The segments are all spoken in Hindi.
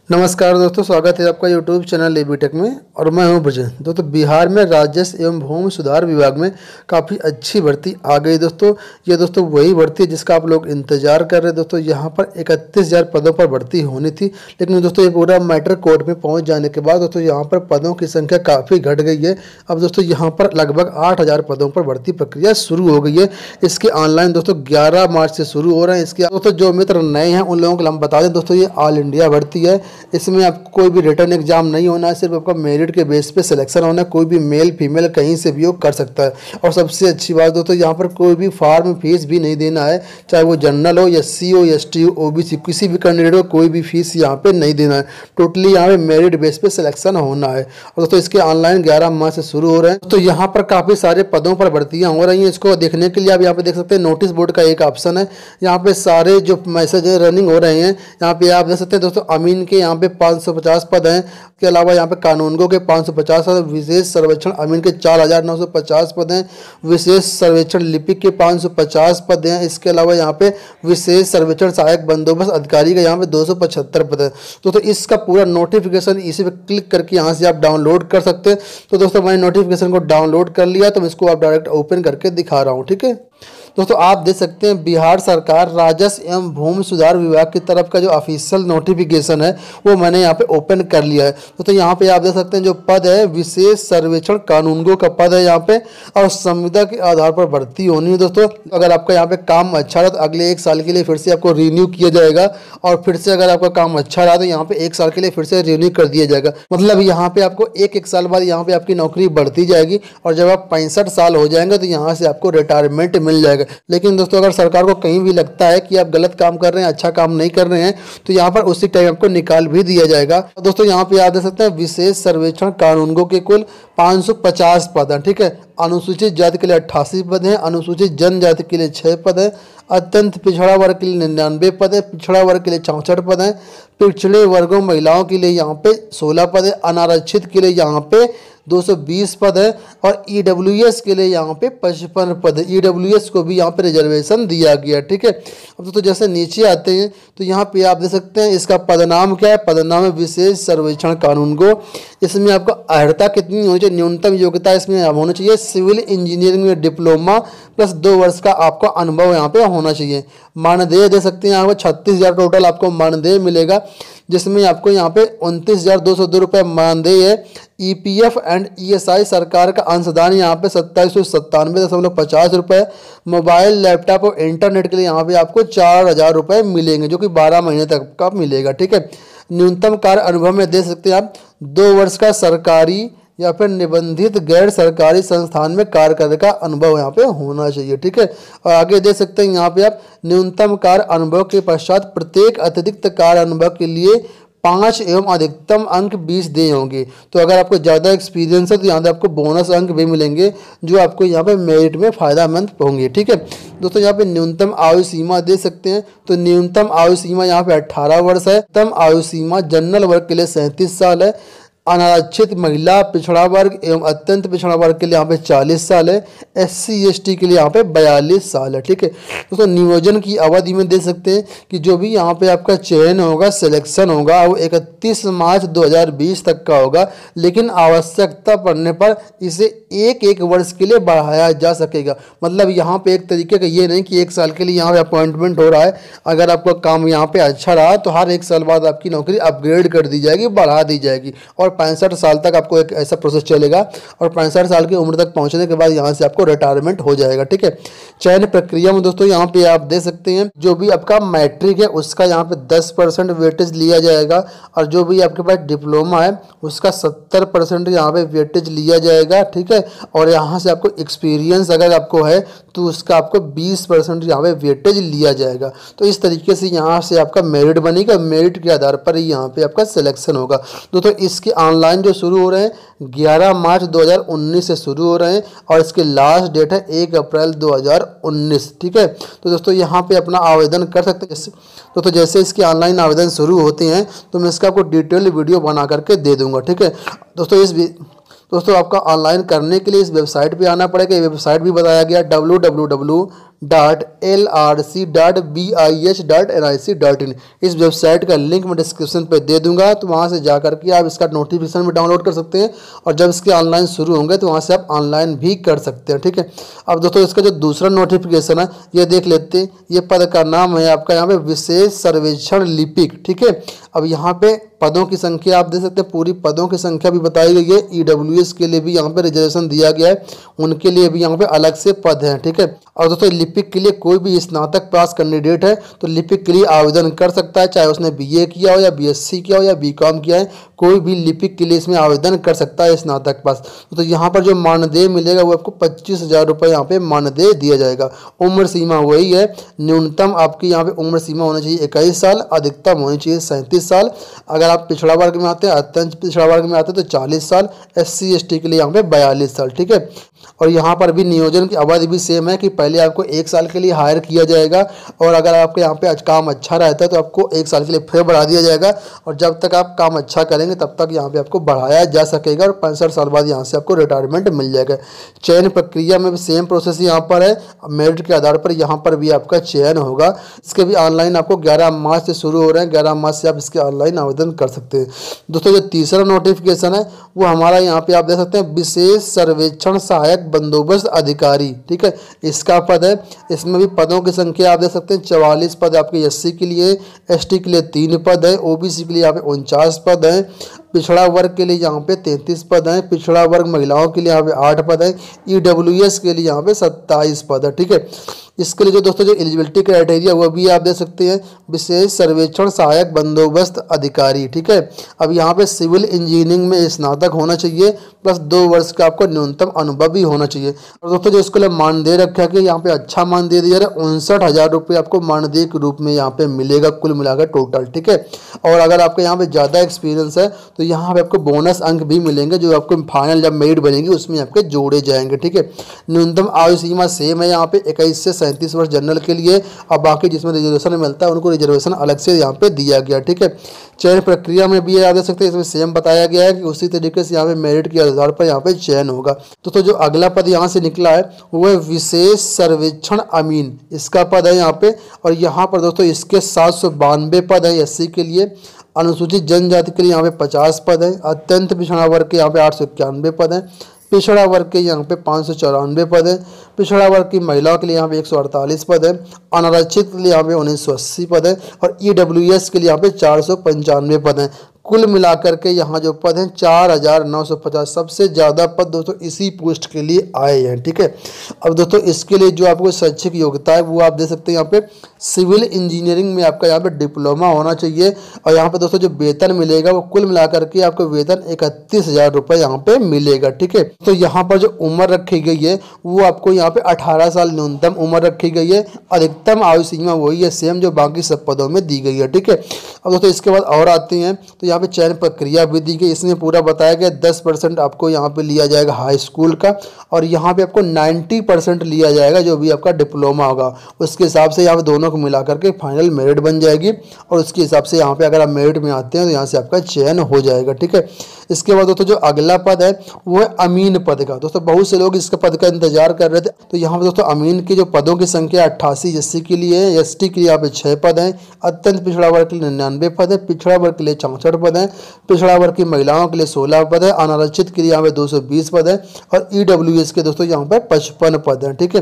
नमस्कार दोस्तों, स्वागत है आपका यूट्यूब चैनल एबीटेक में। और मैं हूं ब्रजेश। दोस्तों, बिहार में राजस्व एवं भूमि सुधार विभाग में काफ़ी अच्छी भर्ती आ गई दोस्तों। ये दोस्तों वही भर्ती है जिसका आप लोग इंतजार कर रहे हैं। दोस्तों यहाँ पर 31,000 पदों पर भर्ती होनी थी, लेकिन दोस्तों ये पूरा मैटर कोर्ट में पहुँच जाने के बाद दोस्तों यहाँ पर पदों की संख्या काफ़ी घट गई है। अब दोस्तों यहाँ पर लगभग 8,000 पदों पर भर्ती प्रक्रिया शुरू हो गई है। इसके ऑनलाइन दोस्तों 11 मार्च से शुरू हो रहे हैं। इसके दोस्तों जो मित्र नए हैं उन लोगों को हम बता दें दोस्तों, ये ऑल इंडिया भर्ती है। इसमें आपको कोई भी रिटर्न एग्जाम नहीं होना है, सिर्फ आपका मेरिट के बेस पे सिलेक्शन होना है। कोई भी मेल फीमेल कहीं से भी कर सकता है। और सबसे अच्छी बात दोस्तों, यहाँ पर कोई भी फॉर्म फीस भी नहीं देना है, चाहे वो जनरल हो, एससी हो, एसटी हो, ओबीसी, किसी भी कैंडिडेट को कोई भी फीस यहाँ पे नहीं देना है। टोटली यहाँ पे मेरिट बेस पे सिलेक्शन होना है। और दोस्तों इसके ऑनलाइन 11 मार्च से शुरू हो रहे हैं। तो यहाँ पर काफ़ी सारे पदों पर भर्तियाँ हो रही हैं। इसको देखने के लिए आप यहाँ पे देख सकते हैं, नोटिस बोर्ड का एक ऑप्शन है। यहाँ पे सारे जो मैसेज रनिंग हो रहे हैं, यहाँ पे आप देख सकते हैं दोस्तों। अमीन के यहाँ पे 550 पद हैं। के अलावा यहाँ पे कानूनगो के 550 पद, विशेष सर्वेक्षण अमीन के 4,950 पद हैं। विशेष सर्वेक्षण लिपिक के 550 पद हैं। इसके अलावा यहाँ पे विशेष सर्वेक्षण सहायक बंदोबस्त अधिकारी का यहाँ पे 275 पद है। तो इसका पूरा नोटिफिकेशन इसी पे क्लिक करके यहाँ से आप डाउनलोड कर सकते हैं। तो दोस्तों मैंने नोटिफिकेशन को डाउनलोड कर लिया, तो मैं इसको आप डायरेक्ट ओपन करके दिखा रहा हूँ। ठीक है दोस्तों, आप देख सकते हैं बिहार सरकार राजस्व एवं भूमि सुधार विभाग की तरफ का जो ऑफिशियल नोटिफिकेशन है वो मैंने यहाँ पे ओपन कर लिया है। दोस्तों यहाँ पे आप देख सकते हैं जो पद है विशेष सर्वेक्षण कानूनगो का पद है यहाँ पे, और संविदा के आधार पर भर्ती होनी है। दोस्तों अगर आपका यहाँ पे काम अच्छा रहा तो अगले 1 साल के लिए फिर से आपको रिन्यू किया जाएगा, और फिर से अगर आपका काम अच्छा रहा तो यहाँ पे 1 साल के लिए फिर से रिन्यू कर दिया जाएगा। मतलब यहाँ पे आपको एक साल बाद यहाँ पे आपकी नौकरी बढ़ती जाएगी, और जब आप 65 साल हो जाएंगे तो यहाँ से आपको रिटायरमेंट मिल जाएगा। लेकिन दोस्तों अगर सरकार को कहीं भी लगता है कि आप गलत काम कर रहे हैं, अच्छा काम नहीं कर रहे हैं, तो यहाँ पर उसी टाइम आपको निकाल भी दिया जाएगा। दोस्तों यहाँ पे याद रख सकते हैं विशेष सर्वेक्षण कानूनगो के कुल 550 पद हैं। ठीक है, अनुसूचित जाति के लिए 88 पद हैं, अनुसूचित जनजाति के लिए 6 पद हैं, अत्यंत पिछड़ा वर्ग के लिए 99 पद है, पिछड़ा वर्ग के लिए 64 पद हैं, पिछड़े वर्गों महिलाओं के लिए यहाँ पे 16 पद है, अनारक्षित के लिए यहाँ पे 220 पद है, और ईडब्ल्यूएस के लिए यहाँ पे 55 पद है। ईडब्ल्यूएस को भी यहाँ पे रिजर्वेशन दिया गया। ठीक है, अब तो जैसे नीचे आते हैं तो यहाँ पे आप देख सकते हैं इसका पदनाम क्या है। पदनाम है विशेष सर्वेक्षण कानूनगो। इसमें आपको अर्हता कितनी होनी चाहिए, न्यूनतम योग्यता इसमें होनी चाहिए सिविल इंजीनियरिंग में डिप्लोमा प्लस 2 वर्ष का आपको अनुभव यहाँ पे होना चाहिए। मानदेय दे सकते हैं यहाँ पे 36,000 टोटल आपको मानदेय मिलेगा, जिसमें आपको यहाँ पे 29,202 रुपये मानदेय है। ईपीएफ एंड ईएसआई सरकार का अंशदान यहाँ पे 2797.50 रुपये। मोबाइल लैपटॉप और इंटरनेट के लिए यहाँ पे आपको 4,000 रुपये मिलेंगे, जो कि 12 महीने तक का मिलेगा। ठीक है, न्यूनतम कार्य अनुभव में दे सकते हैं आप 2 वर्ष का सरकारी या फिर निबंधित गैर सरकारी संस्थान में कार्य करने का अनुभव यहाँ पे होना चाहिए। ठीक है, और आगे दे सकते हैं यहाँ पे आप न्यूनतम कार्य अनुभव के पश्चात प्रत्येक अतिरिक्त कार्य अनुभव के लिए 5 एवं अधिकतम अंक 20 दिए होंगे। तो अगर आपको ज़्यादा एक्सपीरियंस है तो यहाँ पे आपको बोनस अंक भी मिलेंगे, जो आपको यहाँ पे मेरिट में फ़ायदेमंद होंगे। ठीक है दोस्तों, यहाँ पे न्यूनतम आयु सीमा दे सकते हैं। तो न्यूनतम आयु सीमा यहाँ पे 18 वर्ष है। न्यूनतम आयु सीमा जनरल वर्ग के लिए 37 साल है। अनारक्षित महिला, पिछड़ा वर्ग एवं अत्यंत पिछड़ा वर्ग के लिए यहाँ पे 40 साल है। एससी एसटी के लिए यहाँ पे 42 साल है। ठीक है दोस्तों, नियोजन की अवधि में दे सकते हैं कि जो भी यहाँ पे आपका चयन होगा, सिलेक्शन होगा, वो 31 मार्च 2020 तक का होगा, लेकिन आवश्यकता पड़ने पर इसे एक वर्ष के लिए बढ़ाया जा सकेगा। मतलब यहाँ पे एक तरीके का ये नहीं कि 1 साल के लिए यहाँ पे अपॉइंटमेंट हो रहा है। अगर आपका काम यहाँ पे अच्छा रहा तो हर 1 साल बाद आपकी नौकरी अपग्रेड कर दी जाएगी, बढ़ा दी जाएगी, और 65 साल तक आपको एक ऐसा प्रोसेस चलेगा, और 65 साल की उम्र तक पहुंचने के बाद यहाँ से आपको रिटायरमेंट हो जाएगा। ठीक है, चयन प्रक्रिया में दोस्तों यहाँ पे आप दे सकते हैं जो भी आपका मैट्रिक है उसका यहाँ पे 10% वेटेज लिया जाएगा, और जो भी आपके पास डिप्लोमा है उसका 70% यहाँ पे वेटेज लिया जाएगा। ठीक है, और यहाँ से आपको एक्सपीरियंस अगर आपको है तो उसका आपको 20% यहाँ पे वेटेज लिया जाएगा। तो इस तरीके से यहाँ से आपका मेरिट बनेगा, मेरिट के आधार पर ही यहाँ पे आपका सिलेक्शन होगा। दोस्तों इसके ऑनलाइन जो शुरू हो रहे हैं 11 मार्च 2019 से शुरू हो रहे हैं, और इसके लास्ट डेट है 1 अप्रैल 2019। ठीक है, तो दोस्तों यहाँ पे अपना आवेदन कर सकते हैं। तो जैसे इसके ऑनलाइन आवेदन शुरू होते हैं तो मैं इसका आपको डिटेल वीडियो बना करके दे दूंगा। ठीक है दोस्तों आपका ऑनलाइन करने के लिए इस वेबसाइट पे आना पड़ेगा। ये वेबसाइट भी बताया गया www www.lrc.bih.nic.in इस वेबसाइट का लिंक मैं डिस्क्रिप्शन पे दे दूंगा, तो वहाँ से जा करके आप इसका नोटिफिकेशन भी डाउनलोड कर सकते हैं और जब इसके ऑनलाइन शुरू होंगे तो वहाँ से आप ऑनलाइन भी कर सकते हैं। ठीक है, अब दोस्तों इसका जो दूसरा नोटिफिकेशन है ये देख लेते हैं। ये पद का नाम है आपका यहाँ पे विशेष सर्वेक्षण लिपिक। ठीक है, अब यहाँ पे पदों की संख्या आप देख सकते हैं, पूरी पदों की संख्या भी बताई गई है। ईडब्ल्यूएस के लिए भी यहाँ पे रिजर्वेशन दिया गया है, उनके लिए भी यहाँ पे अलग से पद हैं। ठीक है, और दोस्तों लिपिक के लिए कोई भी स्नातक पास कैंडिडेट है तो लिपिक के लिए आवेदन कर सकता है, चाहे उसने बीए किया हो या बीएससी किया हो या बीकॉम किया है, कोई भी लिपिक के लिए इसमें आवेदन कर सकता है स्नातक पास। तो यहाँ पर जो मानदेय मिलेगा वो आपको 25,000 रुपये यहाँ पे मानदेय दिया जाएगा। उम्र सीमा वही है, न्यूनतम आपकी यहाँ पे उम्र सीमा होनी चाहिए 21 साल, अधिकतम होनी चाहिए 37 साल। अगर आप पिछड़ा वर्ग में आते हैं, अत्यंत पिछड़ा वर्ग में आते हैं तो 40 साल, SC ST के लिए यहाँ पे 42 साल। ठीक है, और यहाँ पर भी नियोजन की अवधि भी सेम है कि पहले आपको 1 साल के लिए हायर किया जाएगा और अगर आपके यहाँ पे काम अच्छा रहता है तो आपको 1 साल के लिए फिर बढ़ा दिया जाएगा और जब तक आप काम अच्छा करेंगे तब तक यहाँ पे आपको बढ़ाया जा सकेगा और 65 साल बाद यहाँ से आपको रिटायरमेंट मिल जाएगा। चयन प्रक्रिया में भी सेम प्रोसेस यहाँ पर है, मेरिट के आधार पर यहाँ पर भी आपका चयन होगा। इसके भी ऑनलाइन आपको 11 मार्च से शुरू हो रहे हैं, 11 मार्च से आप इसके ऑनलाइन आवेदन कर सकते हैं। दोस्तों जो तीसरा नोटिफिकेशन है वो हमारा यहाँ पे आप देख सकते हैं विशेष सर्वेक्षण सहायक बंदोबस्त अधिकारी। ठीक है, इसका पद है, इसमें भी पदों की संख्या आप देख सकते हैं 44 पद आपके SC के लिए, ST के लिए 3 पद है, OBC के लिए यहाँ पे 49 पद हैं, पिछड़ा वर्ग के लिए यहाँ पे 33 पद हैं, पिछड़ा वर्ग महिलाओं के लिए यहाँ पे 8 पद हैं, EWS के लिए यहाँ पे 27 पद है। ठीक है, इसके लिए जो दोस्तों जो एलिजिबिलिटी क्राइटेरिया वो भी आप देख सकते हैं, विशेष सर्वेक्षण सहायक बंदोबस्त अधिकारी। ठीक है, अब यहाँ पे सिविल इंजीनियरिंग में स्नातक होना चाहिए प्लस 2 वर्ष का आपको न्यूनतम अनुभव भी होना चाहिए। और दोस्तों जो इसके लिए मानदेय रखा गया, यहाँ पे अच्छा मानदेय दिया रहा है, 59,000 रुपये आपको मानदेय के रूप में यहाँ पे मिलेगा कुल मिलाकर टोटल। ठीक है, और अगर आपके यहाँ पे ज़्यादा एक्सपीरियंस है तो यहाँ पे आपको बोनस अंक भी मिलेंगे जो आपको फाइनल जब मेरिट बनेगी उसमें आपके जोड़े जाएंगे। ठीक है, न्यूनतम आयु सीमा सेम है यहाँ पे 21 से 37 वर्ष जनरल के लिए और बाकी जिसमें रिजर्वेशन मिलता है उनको रिजर्वेशन अलग से यहाँ पे दिया गया। ठीक है, चयन प्रक्रिया में भी आप देख सकते हैं इसमें सेम बताया गया है कि उसी तरीके से यहाँ पे मेरिट के आधार पर यहाँ पे चयन होगा। तो जो अगला पद यहाँ से निकला है वो है विशेष सर्वेक्षण अमीन, इसका पद है यहाँ पे। और यहाँ पर दोस्तों इसके 792 पद है SC के लिए, अनुसूचित जनजाति के लिए यहाँ पे 50 पद है, अत्यंत पिछड़ा वर्ग के यहाँ पे 891 पद हैं, पिछड़ा वर्ग के यहाँ पे 594 पद है, पिछड़ा वर्ग की महिलाओं के लिए यहाँ पे 148 पद है, अनारक्षित के लिए यहाँ पे 1980 पद है और EWS के लिए यहाँ पे 495 पद हैं। कुल मिलाकर के यहाँ जो पद हैं 4,950, सबसे ज़्यादा पद दोस्तों इसी पोस्ट के लिए आए हैं। ठीक है, अब दोस्तों इसके लिए जो आपको शैक्षिक योग्यता है वो आप दे सकते हैं यहाँ पे सिविल इंजीनियरिंग में आपका यहाँ पे डिप्लोमा होना चाहिए और यहाँ पे दोस्तों जो वेतन मिलेगा वो कुल मिलाकर के आपको वेतन 31,000 रुपये यहाँ पे मिलेगा। ठीक है, तो यहाँ पर जो उम्र रखी गई है वो आपको यहाँ पे 18 साल न्यूनतम उम्र रखी गई है, अधिकतम आयु सीमा वही है सेम जो बाकी सब पदों में दी गई है। ठीक है, अब दोस्तों इसके बाद और आते हैं तो यहाँ पे चयन प्रक्रिया भी दी गई, इसमें पूरा बताया गया 10% आपको यहाँ पे लिया जाएगा हाई स्कूल का और यहाँ पे आपको 90% लिया जाएगा जो भी आपका डिप्लोमा होगा, उसके हिसाब से यहाँ पे दोनों को मिलाकर के फाइनल मेरिट बन जाएगी और उसके हिसाब से यहाँ पे अगर आप मेरिट में आते हैं तो यहाँ से आपका चयन हो जाएगा। ठीक है, इसके बाद दोस्तों जो अगला पद है वो है अमीन पद का। दोस्तों बहुत से लोग इसके पद का इंतजार कर रहे थे, तो यहाँ पर दोस्तों अमीन की जो पदों की संख्या 88 SC के लिए है, ST के लिए यहाँ पे 6 पद हैं, अत्यंत पिछड़ा वर्ग के लिए 99 पद है, पिछड़ा वर्ग के लिए 64 पद हैं, पिछड़ा वर्ग की महिलाओं के लिए 16 पद है, अनारक्षित के लिए यहाँ पे 220 पद है और EWS के दोस्तों यहाँ पे 55 पद हैं। ठीक है,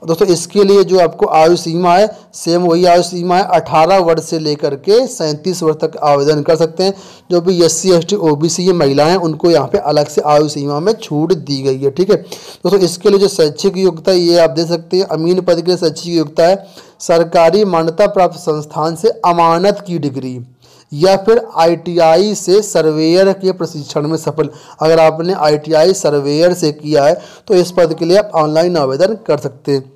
दोस्तों इसके लिए जो आपको आयु सीमा है सेम वही आयु सीमा है, 18 वर्ष से लेकर के 37 वर्ष तक आवेदन कर सकते हैं। जो भी SC ST OBC ये महिलाएं उनको यहाँ पे अलग से आयु सीमा में छूट दी गई है। ठीक है, दोस्तों इसके लिए जो शैक्षिक योग्यता ये आप दे सकते हैं, अमीन पद के लिए शैक्षिक योग्यता है सरकारी मान्यता प्राप्त संस्थान से अमानत की डिग्री या फिर ITI से सर्वेयर के प्रशिक्षण में सफल। अगर आपने ITI सर्वेयर से किया है तो इस पद के लिए आप ऑनलाइन आवेदन कर सकते हैं।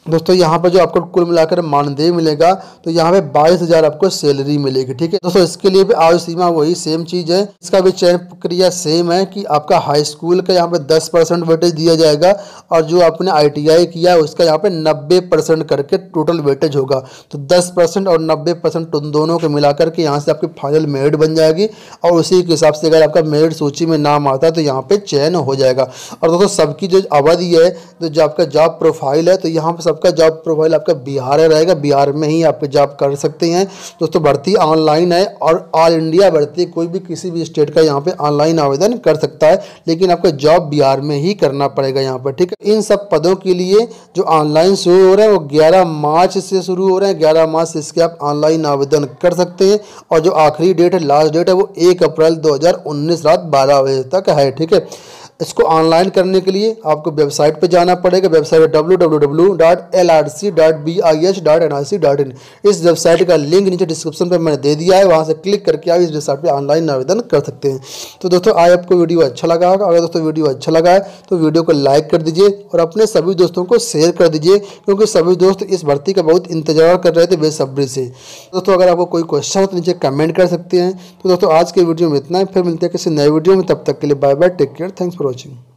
दोस्तों यहाँ पर जो आपको कुल मिलाकर मानदेय मिलेगा तो यहाँ पे 22,000 आपको सैलरी मिलेगी। ठीक है, दोस्तों इसके लिए भी आयु सीमा वही सेम चीज़ है, इसका भी चयन प्रक्रिया सेम है कि आपका हाई स्कूल का यहाँ पे 10% वेटेज दिया जाएगा और जो आपने ITI किया है उसका यहाँ पे 90% करके टोटल वेटेज होगा। तो 10% और 90% उन दोनों को मिलाकर के यहाँ से आपकी फाइनल मेरिट बन जाएगी और उसी के हिसाब से अगर आपका मेरिट सूची में नाम आता है तो यहाँ पे चयन हो जाएगा। और दोस्तों सबकी जो अवधि है, तो जो आपका जॉब प्रोफाइल है, तो यहाँ पर सबका जॉब प्रोफाइल आपका बिहार रहेगा, बिहार में ही आप जॉब कर सकते हैं दोस्तों। भर्ती ऑनलाइन है और ऑल इंडिया भर्ती, कोई भी किसी भी स्टेट का यहाँ पे ऑनलाइन आवेदन कर सकता है, लेकिन आपका जॉब बिहार में ही करना पड़ेगा यहाँ पर, ठीक है। इन सब पदों के लिए जो ऑनलाइन शुरू हो रहे हैं वो 11 मार्च से शुरू हो रहे हैं। 11 मार्च से इसके आप ऑनलाइन आवेदन कर सकते हैं और जो आखिरी डेट है, लास्ट डेट है, वो 1 अप्रैल 2019 रात 12 बजे तक है, ठीक है। इसको ऑनलाइन करने के लिए आपको वेबसाइट पे जाना पड़ेगा। वेबसाइट है www.lrc.bis.nic.in। इस वेबसाइट का लिंक नीचे डिस्क्रिप्शन पे मैंने दे दिया है, वहाँ से क्लिक करके आप इस वेबसाइट पे ऑनलाइन आवेदन कर सकते हैं। तो दोस्तों आज आपको वीडियो अच्छा लगा होगा, अगर दोस्तों वीडियो अच्छा लगा है तो वीडियो को लाइक कर दीजिए और अपने सभी दोस्तों को शेयर कर दीजिए, क्योंकि सभी दोस्त इस भर्ती का बहुत इंतजार कर रहे थे बेसब्री से। दोस्तों अगर आपको कोई क्वेश्चन हो तो नीचे कमेंट कर सकते हैं। तो दोस्तों आज के वीडियो में इतना है, फिर मिलते हैं किसी नए वीडियो में, तब तक के लिए bye bye, take care, thanks for watching.